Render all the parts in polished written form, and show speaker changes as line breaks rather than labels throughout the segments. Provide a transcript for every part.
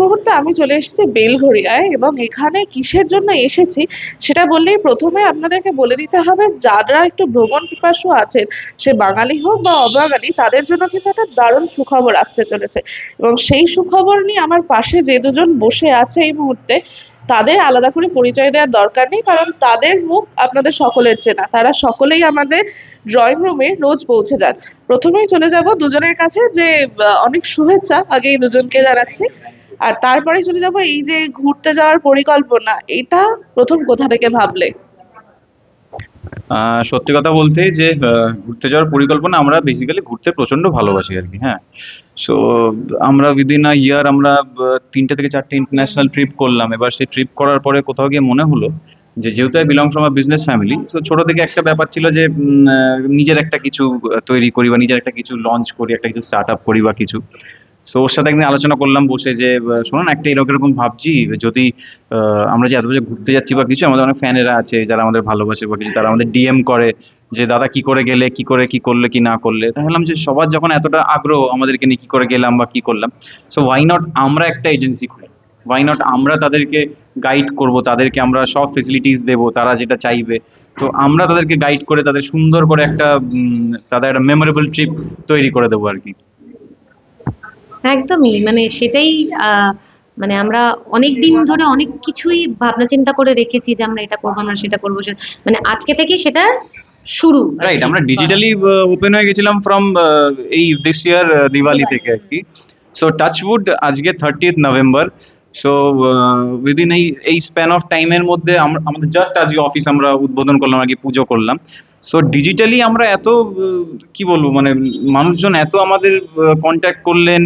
মুহূর্তে আমি চলে এসেছি বেলঘড়িয়ায়, এবং এখানে কিসের জন্য এসেছি সেটা বললেই প্রথমে আপনাদেরকে বলে দিতে হবে, যারা একটু ভ্রমণ পিপাসু আছেন, সে বাঙালি হোক বা অবাঙালি, তাদের জন্য কিন্তু একটা দারুণ সুখবর আসতে চলেছে। এবং সেই সুখবর নিয়ে আমার পাশে যে দুজন বসে আছে এই মুহূর্তে, তাদের আলাদা করে পরিচয় দেওয়ার দরকার নেই, কারণ তাদের মুখ আপনাদের সকলের চেনা। তারা সকলেই আমাদের ড্রয়িং রুমে রোজ পৌঁছে যান। প্রথমেই চলে যাব দুজনের কাছে, যে অনেক শুভেচ্ছা আগে এই দুজনকে জানাচ্ছি। আর তারপরে চলে যাব এই যে ঘুরতে যাওয়ার পরিকল্পনা, এটা প্রথম কোথা থেকে ভাবলে?
সত্যি কথা বলতে যে ঘুরতে যাওয়ার পরিকল্পনা, আমরা বেসিক্যালি ঘুরতে প্রচন্ড ভালোবাসি আর কি। হ্যাঁ, সো আমরা উইদিন আ ইয়ার আমরা 3টে থেকে 4টে ইন্টারন্যাশনাল ট্রিপ করলাম। এবার সেই ট্রিপ করার পরে কোথাও গিয়ে মনে হলো যে যেহেতু I belong from a business family, তো ছোট থেকে একটা ব্যাপার ছিল যে নিজের একটা কিছু তৈরি করি বা নিজের একটা কিছু লঞ্চ করি, একটা কিছু স্টার্ট আপ করি বা কিছু। সো ওর সাথে একদিন আলোচনা করলাম বসে যে শোনো না, একটা এরকম এরকম ভাবছি, যদি আমরা যে এত বছর ঘুরতে যাচ্ছি বা কিছু, আমাদের অনেক ফ্যানেরা আছে যারা আমাদের ভালোবাসে বা কিছু, তারা আমাদের ডিএম করে যে দাদা কি করে গেলে, কি করে কি করলে কি না করলে। তাই ভাবলাম যে সবার যখন এতটা আগ্রহ আমাদেরকে নিয়ে কি করে গেলাম বা কি করলাম, সো ওয়াই নট আমরা একটা এজেন্সি খুলি, ওয়াই নট আমরা তাদেরকে গাইড করব, তাদেরকে আমরা সব ফেসিলিটিস দেবো তারা যেটা চাইবে। তো আমরা তাদেরকে গাইড করে তাদের সুন্দর করে একটা তাদের একটা মেমোরেবল ট্রিপ তৈরি করে দেবো আর কি।
একদমই, মানে সেটাই। আহ মানে আমরা অনেক দিন ধরে অনেক কিছুই ভাবনা চিন্তা করে রেখেছি যে আমরা এটা করবো, আমরা সেটা করবো, মানে আজকে থেকে সেটা শুরু আর
রাইট,
কি।
আমরা ডিজিটালি ওপেন হয়ে গেছিলাম ফ্রম এই দিস ইয়ার দিওয়ালি থেকে আর কি। সো টাচউড আজকে 30th নভেম্বর। সো উইদিন এই স্প্যান অফ টাইমের মধ্যে আমাদের জাস্ট আজকে অফিস আমরা উদ্বোধন করলাম আর কি, পুজো করলাম। সো ডিজিটালি আমরা এত কি বলবো, মানে মানুষজন এত আমাদের কন্ট্যাক্ট করলেন,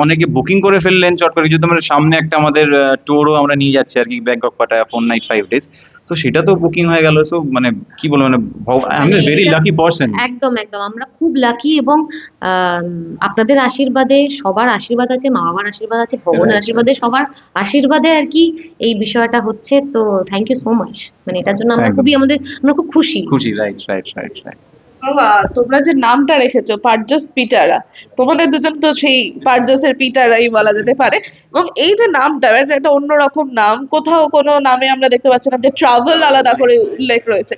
অনেকে বুকিং করে ফেললেন চট করে, যেহেতু আমরা সামনে একটা আমাদের ট্যুরও আমরা নিয়ে যাচ্ছি আর কি, ব্যাংকক পাটায়া 4 নাইট 5 ডেজ। তো সেটা তো বুকিং হয়ে গেল। সো মানে কি বলবো, মানে আই এম
মানে
এ ভেরি
এটা
লাকি পার্সন।
একদম একদম আমরা খুব লাকি, এবং আম, আপনাদের আশীর্বাদে, সবার আশীর্বাদ আছে, মা বাবার আশীর্বাদ আছে, ভগবানের
রাইট,
আশীর্বাদে, সবার আশীর্বাদে আর কি এই বিষয়টা হচ্ছে। তো থ্যাংক ইউ সো মাচ, মানে এটার জন্য আমরা
একদম
খুবই আমরা খুব খুশি।
খুশি। Right, right, right, right.
বাবা, তোমরা যে নামটা রেখেছো পার্জস পিটারা, তোমাদের দুজন তো সেই পার্জসের পিটারাই বলা যেতে পারে। এবং এই যে নামটা, এটা একটা অন্যরকম নাম। কোথাও কোনো নামে আমরা দেখতে পাচ্ছি না যে ট্রাভেল আলাদা করে উল্লেখ রয়েছে।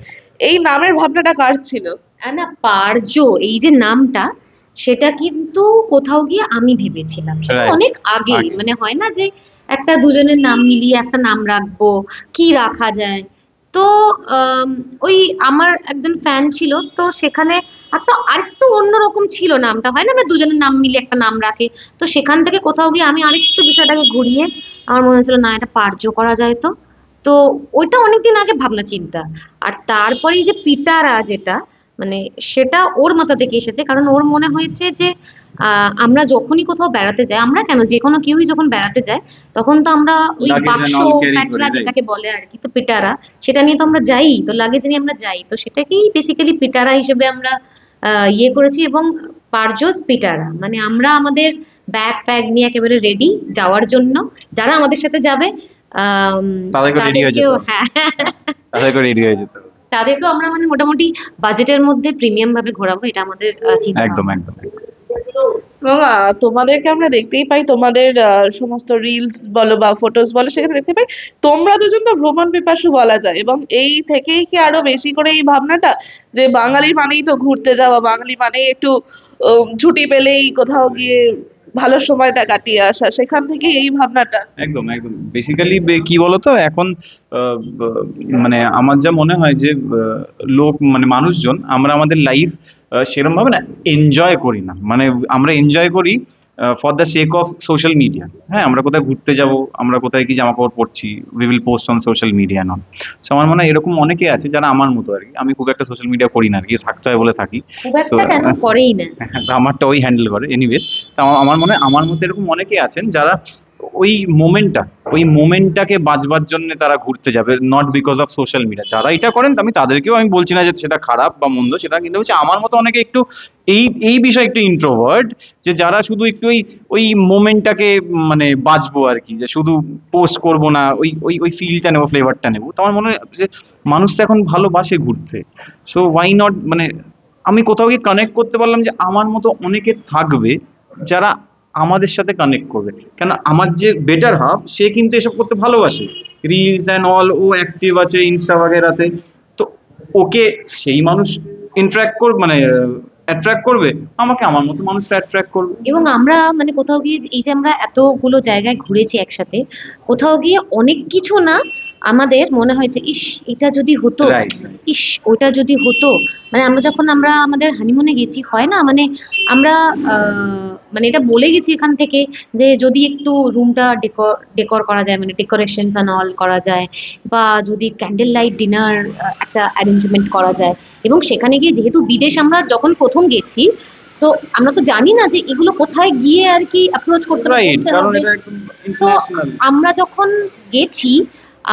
এই নামের ভাবনাটা কার ছিল?
না, পারজো এই যে নামটা, সেটা কিন্তু কোথাও গিয়ে আমি ভেবেছিলাম, সেটা
রাইট।
অনেক আগে।
আচ্ছা।
মানে হয় না যে একটা দুজনের নাম মিলিয়ে একটা নাম রাখবো, কি রাখা যায়। তো আম, ওই আমার একজন ফ্যান ছিল, তো সেখানে একটা আরেকটু অন্যরকম ছিল নামটা, হয় না আমরা দুজনের নাম মিলিয়ে একটা নাম রাখে। তো সেখান থেকে কোথাও গিয়ে আমি আরেকটু বিষয়টাকে ঘুরিয়ে আমার মনে হচ্ছিল না, এটা পার্য করা যায়। তো তো ওইটা অনেকদিন আগে ভাবনা চিন্তা। আর তারপরে এই যে পিটারা যেটা, মানে সেটা ওর মাথা থেকে এসেছে, কারণ ওর মনে হয়েছে যে আমরা যখনই কোথাও বেড়াতে যাই, আমরা কেন, যে কোনো কেউই যখন বেড়াতে যায়, তখন তো আমরা ওই
লাগেজ
বাক্স
এন্ড অল ক্যারি করি,
প্যাটরা
রাইট।
যেটাকে বলে আর কি, তো পিটারা সেটা নিয়ে তো আমরা যাই, তো লাগেজ নিয়ে আমরা যাই, তো সেটাকেই বেসিক্যালি পিটারা হিসেবে আমরা ইয়ে করেছি। এবং পারজোস পিটারা মানে আমরা আমাদের ব্যাগ প্যাগ নিয়ে একেবারে রেডি যাওয়ার জন্য। যারা আমাদের সাথে যাবে আহ
তাদেরকে রেডি হয়ে যেতে
তাদেরকেও,
হবে।
হ্যাঁ,
তাদেরকে রেডি হয়ে যেতে হবে।
তাদেরকেও আমরা মানে মোটামুটি বাজেটের মধ্যে প্রিমিয়াম ভাবে ঘোরাবো, এটা আমাদের চিন্তা
একদম,
ভাবনা।
একদম, একদম।
এবং তোমাদেরকে আমরা দেখতেই পাই, তোমাদের সমস্ত রিলস বলো বা ফটোস বলো, সেখানে দেখতে পাই তোমরা দুজন তো ভ্রমণ পিপাসু বলা যায়। এবং এই থেকেই কি আরো বেশি করে এই ভাবনাটা, যে বাঙালি মানেই তো ঘুরতে যাওয়া, বাঙালি মানেই একটু ছুটি পেলেই কোথাও গিয়ে ভালো সময়টা কাটিয়ে আসা, সেখান থেকে এই ভাবনাটা?
একদম, একদম। বেসিক্যালি কি বলতো এখন, মানে আমার যা মনে হয় যে লোক মানে মানুষজন আমরা আমাদের লাইফ সেরকম ভাবে না এনজয় করি না। মানে আমরা এনজয় করি for the sake of social media. হ্যাঁ, আমরা কোথায় ঘুরতে যাব, আমরা কোথায় কি জামা কাপড় পরছি, we will post on social media non. So আমার মনে হয় এরকম অনেকে আছে যারা আমার মতো আর কি। আমি খুব একটা সোশ্যাল মিডিয়া করি না আর কি, থাকতে হয় বলে থাকি।
খুব
সো
একটা কেন করেই না।
তো আমারটা ওই হ্যান্ডেল করে এনিওয়েজ। তো আমার মনে হয় আমার মতো এরকম অনেকেই আছেন যারা ওই মোমেন্টটাকে বাঁচবার জন্য তারা ঘুরতে যাবে, not because of social media. যারা এটা করেন আমি তাদেরকেও আমি বলছি না যে সেটা খারাপ বা মন্দ, সেটা কিন্তু হচ্ছে আমার মতো অনেকে একটু এই এই বিষয়ে একটু ইন্ট্রোভার্ট, যে যারা শুধু একটু ওই ওই মোমেন্টটাকে মানে বাঁচবো আর কি, যে শুধু পোস্ট করবো না, ওই ওই ওই ফিলটা নেবো, ফ্লেভারটা নেবো। তো আমার মনে হয় যে মানুষ তো এখন ভালোবাসে ঘুরতে। সো ওয়াই নট, মানে আমি কোথাও গিয়ে কানেক্ট করতে পারলাম যে আমার মতো অনেকে থাকবে যারা আমাদের সাথে কানেক্ট করবে। কেন আমার যে বেটার হাফ সে কিন্তু এসব করতে ভালোবাসে, রিলস অ্যান্ড অল, ও অ্যাক্টিভ আছে ইনস্টা বাগেরাতে। তো ওকে সেই মানুষ ইন্টারাক্ট করবে, মানে অ্যাট্রাক্ট করবে, আমাকে আমার মতো মানুষটা অ্যাট্রাক্ট করবে।
এবং আমরা মানে কোথাও গিয়ে এই যে আমরা এতগুলো জায়গায় ঘুরেছি একসাথে, কোথাও গিয়ে অনেক কিছু না আমাদের মনে হয়েছে ইস এটা যদি হতো,
রাইট।
ইস ওটা যদি হতো। মানে আমরা আমাদের হানিমুনে গেছি হয় না, মানে আমরা মানে এটা বলে গেছি এখান থেকে যে যদি একটু রুমটা ডেকোর করা যায়, মানে ডেকোরেশন অ্যান্ড অল করা যায়, বা যদি ক্যান্ডেল লাইট ডিনার একটা অ্যারেঞ্জমেন্ট করা যায়। এবং সেখানে গিয়ে যেহেতু বিদেশ আমরা যখন প্রথম গেছি, তো আমরা তো জানি না যে এগুলো কোথায় গিয়ে আর কি অ্যাপ্রোচ করতে হবে,
রাইট,
বলতে
কারণ
হবে।
এটা একদম
তো
ইন্টারন্যাশনাল।
আমরা যখন গেছি,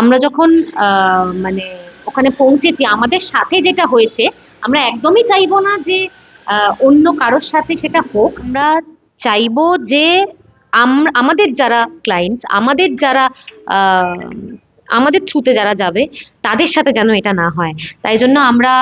আমরা যখন মানে ওখানে পৌঁছেছি, আমাদের সাথে যেটা হয়েছে, আমরা একদমই চাইবো না যে অন্য কারোর সাথে সেটা হোক। আমরা চাইবো যে আমাদের যারা ক্লায়েন্টস, আমাদের যারা আহ, আমাদের থ্রুতে যারা যাবে, তাদের সাথে যেন এটা না হয়। তাই জন্য আমরা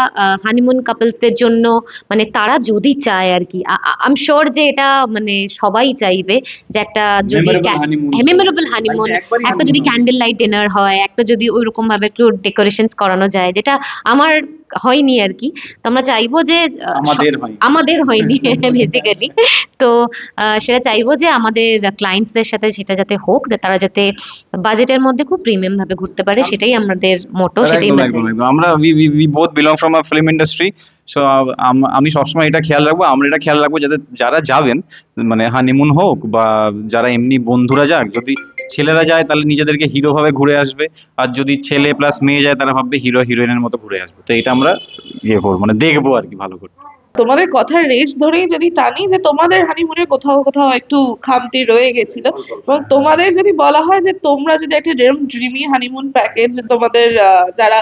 হানিমুন কাপলসদের জন্য, মানে তারা যদি চায় আর কি, আই এম শিওর যে এটা মানে সবাই চাইবে যে একটা যদি
মেমোরেবল হানিমুন,
মেমোরেবল হানিমুন,
একবারই
একটা যদি
হানিমুন।
ক্যান্ডেল লাইট ডিনার হয়, একটা যদি ওইরকম ভাবে একটু ডেকোরেশন করানো যায়, যেটা আমার হয়নি আর কি। তো আমরা চাইবো যে
আমাদের হয়।
আমাদের হয়নি বেসিক্যালি। তো সেটা চাইবো যে আমাদের ক্লায়েন্টসদের সাথে সেটা যাতে হোক, যে তারা যাতে বাজেটের মধ্যে খুব প্রিমিয়াম ভাবে ঘুরতে পারে, সেটাই আমাদের মোটো, সেটাই
একদম
আমরা
একদম
চাই।
একদম। আমরা we both belong from a film industry. So আমি সবসময় এটা খেয়াল রাখবো, আমরা এটা খেয়াল রাখবো যাতে যারা যাবেন, মানে হানিমুন হোক বা যারা এমনি বন্ধুরা যাক, যদি ছেলেরা যায় তাহলে নিজেদেরকে হিরো ভাবে ঘুরে আসবে, আর যদি ছেলে প্লাস মেয়ে যায় তারা ভাববে হিরো হিরোইনের মতো ঘুরে আসবে। তো এটা আমরা ইয়ে করবো, মানে দেখবো আর কি ভালো করে।
তোমাদের কথার রেশ ধরেই যদি টানি যে তোমাদের হানিমুনে কোথাও কোথাও একটু খামতি রয়ে গেছিল, এবং তোমাদের যদি বলা হয় যে তোমরা যদি একটা এরকম ড্রিমি হানিমুন প্যাকেজ তোমাদের যারা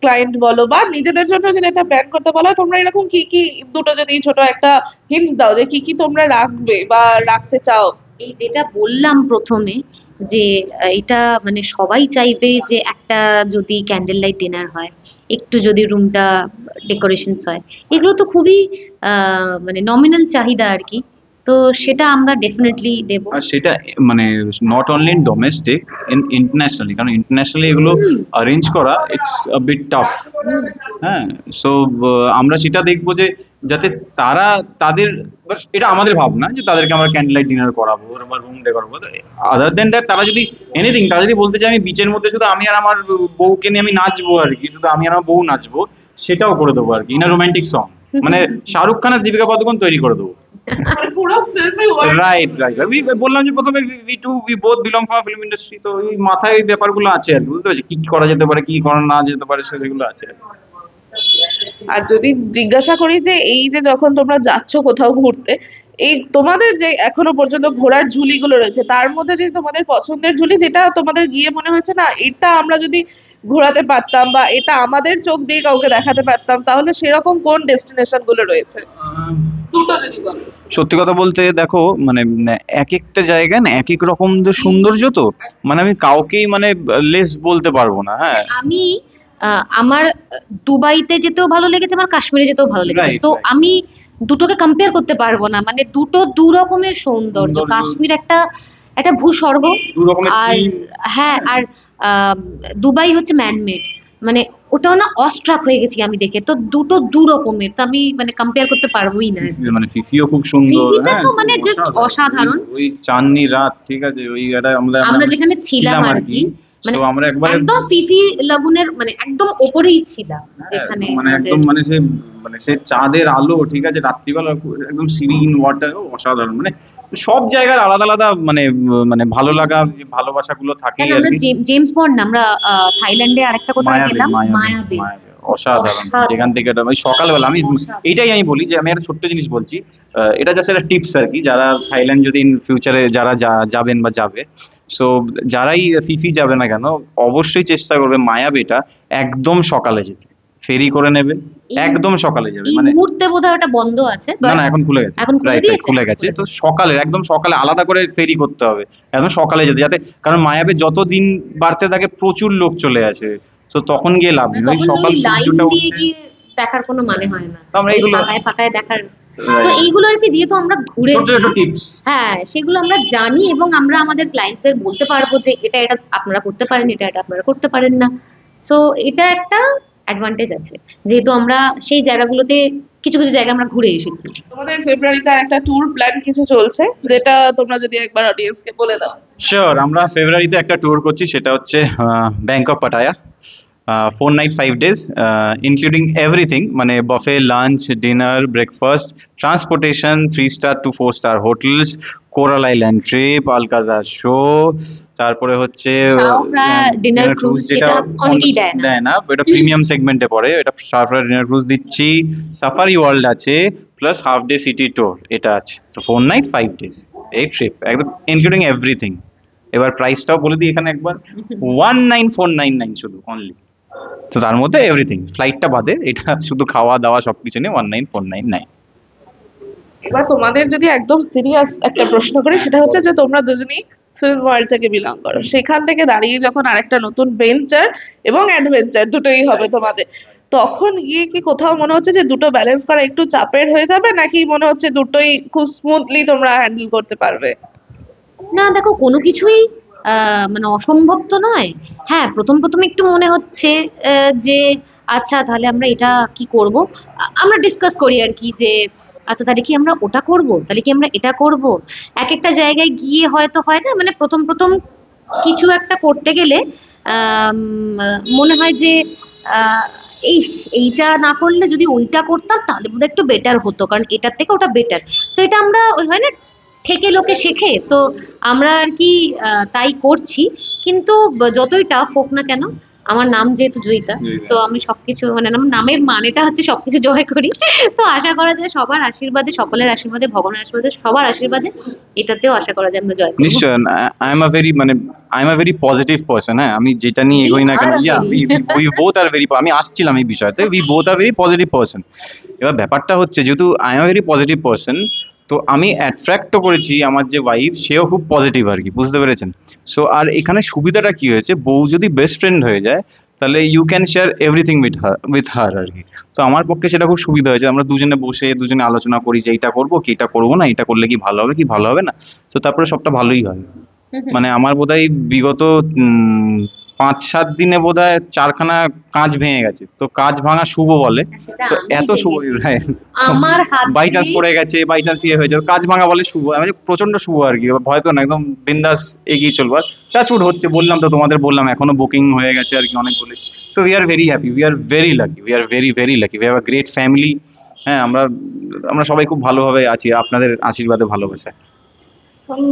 ক্লায়েন্ট বলো বা নিজেদের জন্য যদি একটা প্ল্যান করতে বলা হয়, তোমরা এরকম কি কি দুটো যদি ছোট একটা হিন্টস দাও যে কি কি তোমরা রাখবে বা রাখতে চাও।
এই যেটা বললাম প্রথমে, যে এটা মানে সবাই চাইবে যে একটা যদি ক্যান্ডেল লাইট ডিনার হয়, একটু যদি রুমটা ডেকোরেশনস হয়, এগুলো তো খুবই মানে নমিনাল চাহিদা আর কি। তো সেটা আমরা ডেফিনেটলি দেবো।
আর সেটা মানে not only in domestic, internationally, কারণ ইন্টারন্যাশনালি এগুলো
হুম,
অ্যারেঞ্জ করা ইটস আ বিট টাফ।
হুম।
হ্যাঁ। সো আমরা সেটা দেখবো যে যাতে তারা তাদের, এটা আমাদের ভাবনা যে তাদেরকে আমরা ক্যান্ডেল লাইট ডিনার করাবো বা রুম ডে করাবো। আদার দেন দ্যাট তারা যদি এনিথিং, তারা যদি বলতে চায় আমি বিচের মধ্যে শুধু আমি আর আমার বউকে নিয়ে আমি নাচবো আর কি, শুধু আমি আর আমার বউ নাচবো, সেটাও করে দেবো আর কি, ইন রোমান্টিক সং, মানে শাহরুখ খান আর দীপিকা পাদুকোণ তৈরি করে দেবো।
মানে পুরো ফিল্মে
রাইট রাইট। বললাম যে প্রথমে we both belong from film industry, তো ওই মাথায় ওই ব্যাপারগুলো আছে আর কি, বুঝতে পারছি কি কি করা যেতে পারে, কি করা না যেতে পারে, সেগুলো আছে আর কি।
আর যদি জিজ্ঞাসা করি যে এই যে যখন তোমরা যাচ্ছ কোথাও ঘুরতে, এই তোমাদের যে এখনো পর্যন্ত ঘোরার ঝুলিগুলো রয়েছে তার মধ্যে যে তোমাদের পছন্দের ঝুলি যেটা তোমাদের গিয়ে মনে হয়েছে না এটা আমরা যদি ঘোরাতে পারতাম বা এটা আমাদের চোখ দিয়ে কাউকে দেখাতে পারতাম, তাহলে সেরকম কোন ডেস্টিনেশন গুলো রয়েছে দুটো যদি বলো।
সত্যি কথা বলতে দেখো, মানে এক একটা জায়গায় না এক এক রকম যে সৌন্দর্য, তো মানে আমি কাউকেই মানে লেস বলতে পারবো না। হ্যাঁ।
আমি আমার দুবাইতে যেতেও ভালো লেগেছে, আমার কাশ্মীরে যেতেও ভালো লেগেছে।
রাইট
তো
রাইট।
আমি দুটোকে কম্পেয়ার করতে পারবো না, মানে দুটো দু রকমের সৌন্দর্য।
সৌন্দর্য।
কাশ্মীর একটা একটা ভূস্বর্গ,
দু রকমের
আর
থিম।
হ্যাঁ, আর দুবাই হচ্ছে ম্যানমেড, মানে ওটাও না অস্ট্রাক হয়ে গেছি আমি দেখে। তো দুটো দু রকমের, তো আমি মানে কম্পেয়ার করতে পারবোই না।
মানে ফিফিও খুব সুন্দর।
ফিফিটা
হ্যাঁ,
তো মানে জাস্ট অসাধারণ।
ওই চাঁদনি রাত, ঠিক আছে, ওই একটা আমরা
আমরা যেখানে ছিলাম
ছিলাম
আর
আর
কি,
কি।
মানে
সো আমরা একবারে
একদম ফিফি লাগুনের মানে একদম ওপরেই ছিলাম,
হ্যাঁ,
যেখানে
মানে
আমাদের
একদম মানে সে চাঁদের আলো, ঠিক আছে, রাত্রিবেলা একদম সিরিন ওয়াটার, অসাধারণ। মানে সব জায়গার আলাদা আলাদা মানে মানে ভালো লাগা, যে ভালোবাসাগুলো থাকেই
কেন
আর
আমরা
কি।
জেমস বন্ড না, আমরা থাইল্যান্ডে আরেকটা কোথায়
মায়াবী
গেলাম,
মায়াবী
মায়াবী।
মায়াবী, অসাধারণ।
অসাধারণ।
যেখান থেকে ওই সকালবেলা আমি
অসাধারণ।
এইটাই আমি বলি যে আমি একটা ছোট্ট জিনিস বলছি, এটা জাস্ট একটা টিপস আর কি, যারা থাইল্যান্ড যদি ইন ফিউচারে যারা যাবেন বা যাবে, সো যারাই ফিফি যাবে না কেন, অবশ্যই চেষ্টা করবে মায়াবীটা একদম সকালে যেতে, ফেরি করে নেবে,
এই-
একদম সকালে যাবে।
এই
মানে
মুহূর্তে বোধহয় ওটা বন্ধ আছে,
না না, এখন খুলে গেছে।
এখন খুলে
রাইট রাইট,
দিয়েছে?
খুলে গেছে। তো সকালে, একদম সকালে আলাদা করে ফেরি করতে হবে, একদম সকালে যেতে, যাতে, কারণ মায়াবে যত দিন বাড়তে থাকে প্রচুর লোক চলে আসে, তো তখন গিয়ে লাভ নেই। ওই
তখন
সকাল
ওই লাইন
সূর্যটা
দিয়ে
উঠছে।
গিয়ে দেখার কোনো মানে হয় না,
তো আমরা
ওই
এইগুলো
ফাঁকায় ফাঁকায় দেখার তো এইগুলো আর কি, যেহেতু আমরা
ছোট
ঘুরেছি,
ছোট টিপস।
হ্যাঁ সেগুলো আমরা জানি এবং আমরা আমাদের ক্লায়েন্টসদের বলতে পারবো যে এটা এটা আপনারা করতে পারেন, এটা এটা আপনারা করতে পারেন না। সো এটা একটা অ্যাডভান্টেজ আছে, যেহেতু আমরা সেই জায়গাগুলোতে কিছু কিছু জায়গা আমরা ঘুরে এসেছি।
তোমাদের ফেব্রুয়ারিতে একটা ট্যুর প্ল্যান কিছু চলছে, যেটা তোমরা যদি একবার অডিয়েন্সকে বলে দাও।
শিওর, আমরা ফেব্রুয়ারিতে একটা ট্যুর করছি, সেটা হচ্ছে Bangkok Pattaya. 4 night 5 days, including everything, মানে buffet, lunch, dinner, breakfast, transportation, 3 star to 4 star hotels, coral island trip, Alcazar show, তারপরে হচ্ছে
শাওফরা ডিনার ক্রুজ, যেটা অনেকেই দেয় না।
দেয় না, এটা প্রিমিয়াম সেগমেন্টে পড়ে, এটা শাওফরা ডিনার ক্রুজ দিচ্ছি, সাফারি ওয়ার্ল্ড আছে, plus half day city tour এটা আছে। সো 4 night 5 days এই ট্রিপ একদম ইনক্লুডিং এভরিথিং। এবার প্রাইসটাও বলে দিই এখানে একবার, 19499 শুধু অনলি। তো তার মধ্যে এভরিথিং, ফ্লাইটটা বাদে, এটা শুধু খাওয়া দাওয়া সবকিছু নিয়ে 19499।
এবার তোমাদের যদি একদম সিরিয়াস একটা প্রশ্ন করি, সেটা হচ্ছে যে তোমরা দুজনেই ফিল্ম ওয়ার্ল্ড থেকে বিলং করো, সেখান থেকে দাঁড়িয়ে যখন আরেকটা নতুন ভেঞ্চার এবং অ্যাডভেঞ্চার দুটোই হবে তোমাদের, তখন গিয়ে কি কোথাও মনে হচ্ছে যে দুটো ব্যালেন্স করা একটু চাপের হয়ে যাবে, নাকি মনে হচ্ছে দুটোই খুব স্মুথলি তোমরা হ্যান্ডেল করতে পারবে?
না দেখো, কোনো কিছুই মানে অসম্ভব তো নয়। হ্যাঁ, প্রথম প্রথম একটু মনে হচ্ছে যে আচ্ছা তাহলে আমরা এটা কি করব, আমরা ডিসকাস করি আর কি, যে আচ্ছা তাহলে কি আমরা ওটা করব, তাহলে কি আমরা এটা করব। এক একটা জায়গায় গিয়ে হয়তো হয় না, মানে প্রথম প্রথম কিছু একটা করতে গেলে আম, মনে হয় যে আহ, এই এইটা না করলে যদি ওইটা করতাম তাহলে বোধহয় একটু বেটার হতো, কারণ এটার থেকে ওটা বেটার। তো এটা আমরা ওই হয় না, থেকে লোকে শেখে, তো আমরা আর কি তাই করছি। কিন্তু যতই টাফ হোক না কেন, আমার নাম যেহেতু জয়িতা, তো আমি সবকিছু মানে আমার নামের মানেটা হচ্ছে সবকিছু জয় করি। তো আশা করা যায় সবার আশীর্বাদে, সকলের আশীর্বাদে, ভগবানের আশীর্বাদে, সবার আশীর্বাদে এটাতেও আশা করা যায় আমরা জয় করবো।
নিশ্চয়, I am a very positive person. হ্যাঁ, আমি যেটা নিয়ে এগোই না কেন, উই বোথ আর ভেরি, আমি আসছিলাম এই বিষয়তে, we both are very positive person. এবার ব্যাপারটা হচ্ছে, যেহেতু I am very positive person, তো আমি অ্যাট্রাক্টও করেছি আমার যে ওয়াইফ, সেও খুব পজিটিভ আর কি, বুঝতে পেরেছেন? সো আর এখানে সুবিধাটা কি হয়েছে, বউ যদি বেস্ট ফ্রেন্ড হয়ে যায়, তাহলে you can share everything with her আর কি। তো আমার পক্ষে সেটা খুব সুবিধা হয়েছে, আমরা দুজনে বসে দুজনে আলোচনা করি যে এইটা করবো কি এটা করবো না, এটা করলে কি ভালো হবে কি ভালো হবে না। তো তারপরে সবটা ভালোই হয়। মানে আমার বোধহয় বিগত 5-7 দিনে বোধহয় 4খানা কাঁচ ভেঙে গেছে, তো কাঁচ ভাঙা শুভ বলে।
সেটা
তো
আমি
এত শুভ,
ভেঙেছি। আমার হাত
বাই চান্স
দিয়ে
পড়ে গেছে, বাই চান্স ইয়ে হয়েছে, কাঁচ ভাঙা বলে শুভ, মানে প্রচন্ড শুভ আর কি। এবার ভয় পেও না, একদম বিন্দাস এগিয়ে চলবো। টাচউড হচ্ছে, বললাম তো তোমাদের, বললাম এখনো বুকিং হয়ে গেছে আর কি অনেকগুলো। So we are very happy, we are very lucky, we are very very lucky, we have a great family. হ্যাঁ, আমরা আমরা সবাই খুব ভালোভাবে আছি আপনাদের আশীর্বাদে, ভালোবাসা।
এখন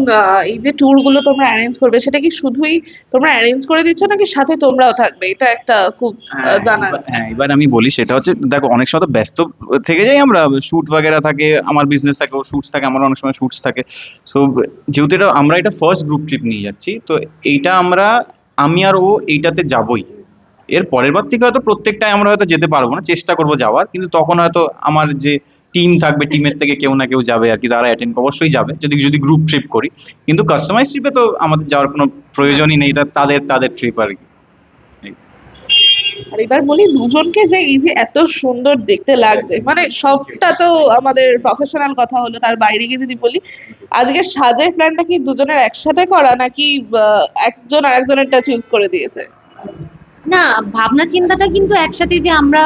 এই যে ট্যুর গুলো তোমরা অ্যারেঞ্জ করবে, সেটা কি শুধুই তোমরা অ্যারেঞ্জ করে দিচ্ছ, নাকি সাথে তোমরাও থাকবে? এটা একটা খুব জানার।
এবার আমি বলি, সেটা হচ্ছে দেখো, অনেক সময় তো ব্যস্ত থেকে যাই আমরা, শুট বাগেরা থাকে, আমার বিজনেস থাকে, ওর শুটস থাকে, আমার অনেক সময় শুটস থাকে। সো যেহেতু আমরা এটা ফার্স্ট গ্রুপ ট্রিপ নিয়ে যাচ্ছি, তো এইটা আমি আর ও এইটাতে যাবই। এর পরের বার থেকে হয়তো প্রত্যেকটাই আমরা হয়তো যেতে পারবো না, চেষ্টা করবো যাওয়ার, কিন্তু তখন হয়তো আমার যে টিম থাকবে, টিমের থেকে কেউ না কেউ যাবে আর কি, তারা অ্যাটেন্ড অবশ্যই যাবে যদি যদি গ্রুপ ট্রিপ করি। কিন্তু কাস্টমাইজ ট্রিপে তো আমাদের যাওয়ার কোনো প্রয়োজনই নেই, এটা তাদের তাদের ট্রিপ আর কি।
আর এবার বলি, দুজনকে যে এই যে এত সুন্দর দেখতে লাগছে, মানে সবটা তো আমাদের প্রফেশনাল কথা হলো, তার বাইরে গিয়ে যদি বলি, আজকে সাজের প্ল্যানটা কি দুজনের একসাথে করা, নাকি একজন আরেকজনেরটা চুজ করে দিয়েছে?
না, ভাবনা চিন্তাটা কিন্তু একসাথে, যে আমরা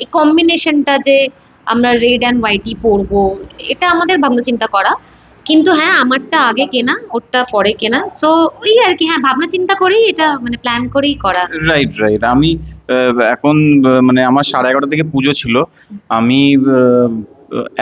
এই কম্বিনেশনটা যে আমরা রেড অ্যান্ড হোয়াইটই পরবো, এটা আমাদের ভাবনা চিন্তা করা। কিন্তু হ্যাঁ, আমারটা আগে কেনা, ওরটা পরে কেনা। সো ওই আর কি, হ্যাঁ ভাবনা চিন্তা করেই এটা, মানে প্ল্যান করেই করা।
Right right. আমি এখন মানে আমার 11:30 থেকে পুজো ছিল, আমি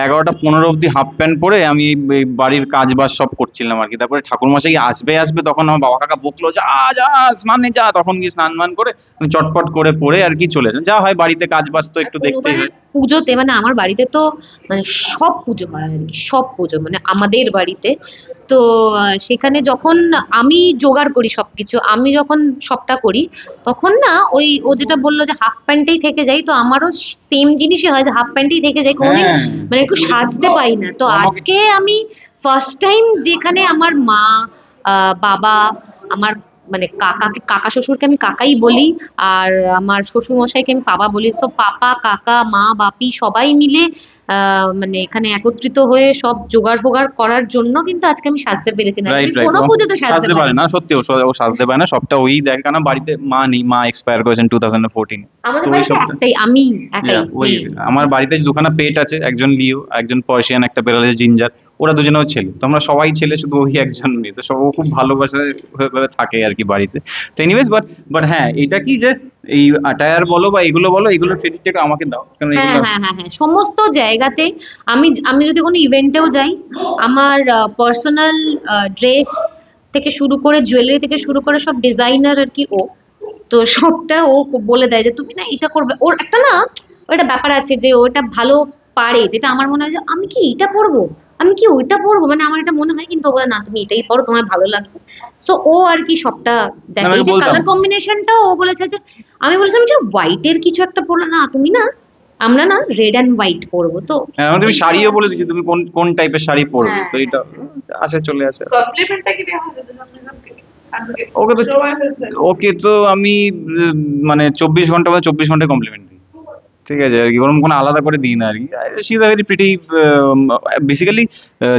11:15 অবধি হাফ প্যান্ট পরে আমি এই বাড়ির কাজ বাজ সব করছিলাম আর কি। তারপরে ঠাকুরমশাই আসবে আসবে, তখন আমার বাবা কাকা বকলো, যা যা স্নানে যা, তখন গিয়ে স্নান মান করে আমি চটপট করে পরে আর কি চলে যাই। যা হয় বাড়িতে কাজ বাজ তো একটু দেখতেই হয়।
পুজোতে মানে আমার বাড়িতে তো মানে সব পুজো হয় আর কি, সব পুজো মানে আমাদের বাড়িতে। তো সেখানে যখন আমি জোগাড় করি সবকিছু, আমি যখন সবটা করি, তখন না ওই ও যেটা বললো যে হাফ প্যান্টেই থেকে যাই, তো আমারও সেম জিনিসই হয় যে হাফ প্যান্টেই থেকে যাই, কোনোদিন
হ্যাঁ।
মানে একটু সাজতে পারি না। তো আজকে আমি ফার্স্ট টাইম, যেখানে আমার মা, বাবা, আমার মানে কাকা শ্বশুরকে আমি কাকাই বলি, আর আমার শ্বশুর মশাইকে আমি পাপা বলি। সো পাপা কাকা মা বাপি সবাই মিলে মানে এখানে একত্রিত হয়ে সব জোগাড় ফোগাড় করার জন্য কিন্তু আজকে আমি সাজতে পেরেছি, না
রাইট
আমি
রাইট।
কোনো পুজোতে সাজতে
সাজতে পারে
পারি
না, সত্যি ও সাজতে পারে না, সবটা ওই দেখে, কারণ বাড়িতে মা নেই, মা এক্সপায়ার করেছেন 2014। তো
আমাদের
ওই
বাড়িতে
সবটা
একটাই, আমি একাই
ওই
মেয়ে।
আমার বাড়িতে দুখানা পেট আছে, একজন লিও, একজন পার্সিয়ান, একটা বেড়ালের জিঞ্জার। ওরা দুজনেও ছেলে, তো আমরা সবাই ছেলে, শুধু ওই একজন মেয়ে। তো সব ও খুব ভালোবাসায় ভাবে থাকে আর কি বাড়িতে। তো এনিওয়েজ, বাট বাট হ্যাঁ, এটা কি যে এই আটায়ার বলো বা এগুলো বলো, এগুলোর ক্রেডিটটা আমাকে দাও, কারণ
হ্যাঁ
এগুলো
হ্যাঁ হ্যাঁ হ্যাঁ, সমস্ত জায়গাতে আমি আমি যদি কোনো ইভেন্টেও যাই, আমার পার্সোনাল ড্রেস থেকে শুরু করে জুয়েলারি থেকে শুরু করে সব ডিজাইনার আর কি ও। তো সবটা ও বলে দেয় যে তুমি না এটা করবে, ওর একটা না ওটা ব্যাপার আছে যে ওটা ভালো পারে, যেটা আমার মনে হয় যে আমি কি এটা পরবো, আমি কি ওইটা পরবো, মানে আমার এটা মনে হয়, কিন্তু ও বলে না তুমি এটাই পরো, তোমার ভালো লাগবে। সো ও আর কি সবটা দেখে।
আমি
এই যে
বলতাম,
কালার কম্বিনেশনটাও ও বলেছে যে, আমি বলেছিলাম যে হোয়াইটের কিছু একটা পরলে না তুমি না, আমরা না রেড অ্যান্ড হোয়াইট পরবো। তো
হ্যাঁ, তুমি শাড়িও বলে দিচ্ছি, তুমি কোন কোন টাইপের শাড়ি পরবে,
হ্যাঁ
তো এটা আসে চলে আসে।
কমপ্লিমেন্টটা কি দেওয়া হবে দুজনকে?
ওকে তো
সময় হয়েছে।
ওকে তো আমি মানে 24 ঘন্টা বা 24 ঘন্টায় কমপ্লিমেন্ট দিই, ঠিক আছে আর কি, ওরকম কোনো আলাদা করে দিই না আর কি। She is a very pretty, basically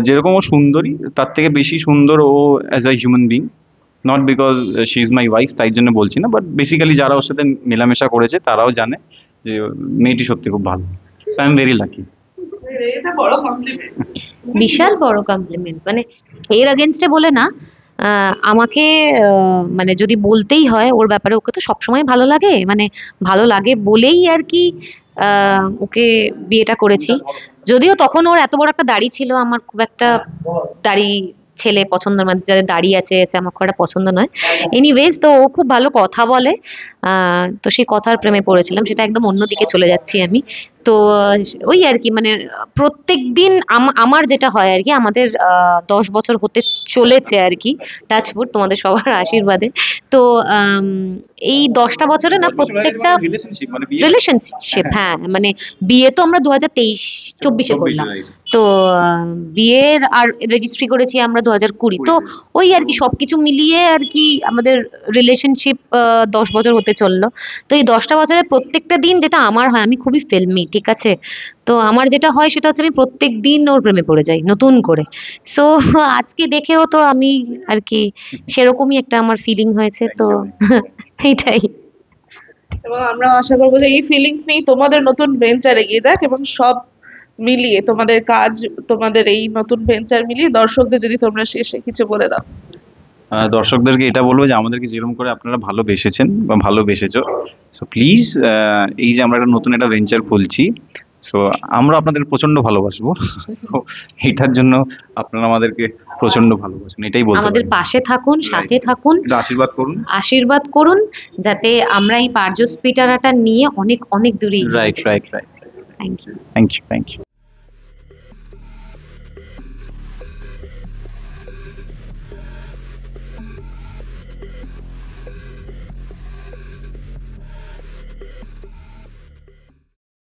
যেরকম ও সুন্দরী, তার থেকে বেশি সুন্দর ও as a human being. Not because she is my wife তাই জন্য বলছি না, বাট বেসিক্যালি যারা ওর সাথে মেলামেশা করেছে তারাও জানে যে মেয়েটি সত্যি খুব ভালো। So I am very lucky.
এটা বড় কমপ্লিমেন্ট।
বিশাল বড় কমপ্লিমেন্ট, মানে এর আগেনস্টে বলে না, আমাকে মানে যদি বলতেই হয় ওর ব্যাপারে, ওকে তো সবসময় ভালো লাগে, মানে ভালো লাগে বলেই আর কি ওকে বিয়েটা করেছি। যদিও তখন ওর এত বড় একটা দাড়ি ছিল, আমার খুব একটা দাড়ি ছেলে পছন্দ, মানে যাদের দাড়ি আছে আছে আমার খুব একটা পছন্দ নয়। এনিওয়েজ, তো ও খুব ভালো কথা বলে, তো সেই কথার প্রেমে পড়েছিলাম, সেটা একদম অন্যদিকে চলে যাচ্ছি আমি। তো ওই আর কি, মানে প্রত্যেক দিন আমার যেটা হয় আর কি, আমাদের 10 বছর হতে চলেছে আর কি, টাচউড তোমাদের সবার আশীর্বাদে। তো এই 10টা বছরে না প্রত্যেকটা
রিলেশনশিপ মানে বিয়ে।
রিলেশনশিপ, হ্যাঁ মানে বিয়ে তো আমরা 2023-24 করলাম। তো বিয়ের আর রেজিস্ট্রি করেছি আমরা 2020। তো ওই আর কি সবকিছু মিলিয়ে আর কি আমাদের রিলেশনশিপ 10 বছর হতে চললো। তো এই 10টা বছরের প্রত্যেকটা দিন যেটা আমার হয়, আমি খুবই ফিল্মি, ঠিক আছে। তো আমার যেটা হয় সেটা হচ্ছে আমি প্রত্যেক দিন ওর প্রেমে পড়ে যাই নতুন করে। সো আজকে দেখেও তো আমি আর কি সেরকমই একটা আমার ফিলিং হয়েছে, তো এইটাই।
এবং আমরা আশা করবো যে এই ফিলিংস নিয়েই তোমাদের নতুন ভেঞ্চার এগিয়ে যাক, এবং সব মিলিয়ে তোমাদের কাজ, তোমাদের এই নতুন ভেঞ্চার মিলিয়ে দর্শকদের যদি তোমরা শেষে কিছু বলে দাও।
দর্শকদেরকে এটা বলবো যে আমাদেরকে যেরকম করে আপনারা ভালোবেসেছেন বা ভালোবেসেছো, সো প্লিজ এই যে আমরা একটা নতুন একটা ভেঞ্চার খুলছি, সো আমরা আপনাদের প্রচন্ড ভালোবাসবো। তো এটার জন্য আপনারা আমাদেরকে প্রচন্ড ভালোবাসুন, এটাই বলতে
আমাদের
পারি।
পাশে থাকুন, সাথে
Right.
থাকুন,
একটু আশীর্বাদ করুন।
আশীর্বাদ করুন, যাতে আমরা এই পারজস পিটারাটা নিয়ে অনেক অনেক দূরে এগিয়ে
রাইট
যেতে পারি।
Right right.
Thank you.
Thank you thank you.